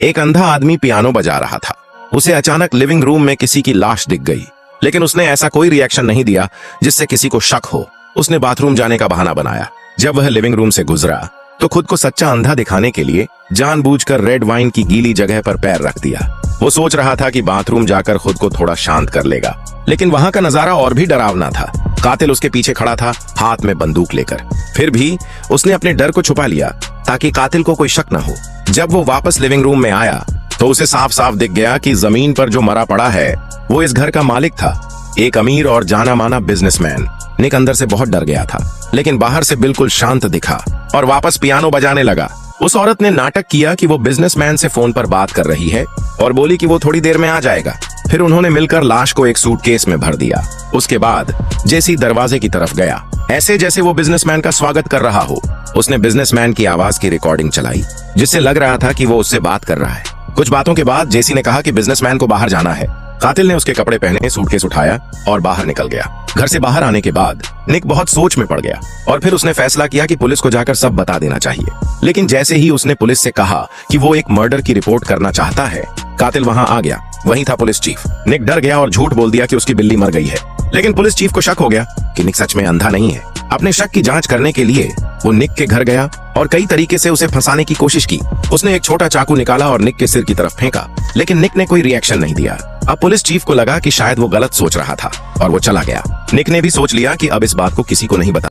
एक अंधा आदमी पियानो बजा रहा था। उसे अचानक लिविंग रूम में किसी की लाश दिख गई, लेकिन उसने ऐसा कोई रिएक्शन नहीं दिया जिससे किसी को शक हो। उसने बाथरूम जाने का बहाना बनाया। जब वह लिविंग रूम से गुजरा तो खुद को सच्चा अंधा दिखाने के लिए जानबूझकर रेड वाइन की गीली जगह पर पैर रख दिया। वो सोच रहा था कि बाथरूम जाकर खुद को थोड़ा शांत कर लेगा, लेकिन वहां का नजारा और भी डरावना था। कातिल उसके पीछे खड़ा था, हाथ में बंदूक लेकर। फिर भी उसने अपने डर को छुपा लिया ताकि कातिल को कोई शक न हो। जब वो वापस लिविंग रूम में आया तो उसे साफ साफ दिख गया कि जमीन पर जो मरा पड़ा है वो इस घर का मालिक था, एक अमीर और जाना माना बिजनेसमैन। निक अंदर से बहुत डर गया था, लेकिन बाहर से बिल्कुल शांत दिखा और वापस पियानो बजाने लगा। उस औरत ने नाटक किया कि वो बिजनेसमैन से फोन पर बात कर रही है और बोली कि वो थोड़ी देर में आ जाएगा। फिर उन्होंने मिलकर लाश को एक सूटकेस में भर दिया। उसके बाद जेसी दरवाजे की तरफ गया, ऐसे जैसे वो बिजनेसमैन का स्वागत कर रहा हो। उसने बिजनेसमैन की आवाज की रिकॉर्डिंग चलाई, जिससे लग रहा था कि वो उससे बात कर रहा है। कुछ बातों के बाद जेसी ने कहा कि बिजनेसमैन को बाहर जाना है। कातिल ने उसके कपड़े पहने, सूटकेस उठाया और बाहर निकल गया। घर से बाहर आने के बाद निक बहुत सोच में पड़ गया और फिर उसने फैसला किया कि पुलिस को जाकर सब बता देना चाहिए। लेकिन जैसे ही उसने पुलिस से कहा कि वो एक मर्डर की रिपोर्ट करना चाहता है, कातिल वहां आ गया। वहीं था पुलिस चीफ। निक डर गया और झूठ बोल दिया कि उसकी बिल्ली मर गई है, लेकिन पुलिस चीफ को शक हो गया कि निक सच में अंधा नहीं है। अपने शक की जांच करने के लिए वो निक के घर गया और कई तरीके से उसे फंसाने की कोशिश की। उसने एक छोटा चाकू निकाला और निक के सिर की तरफ फेंका, लेकिन निक ने कोई रिएक्शन नहीं दिया। अब पुलिस चीफ को लगा कि शायद वो गलत सोच रहा था और वो चला गया। निक ने भी सोच लिया कि अब इस बात को किसी को नहीं बता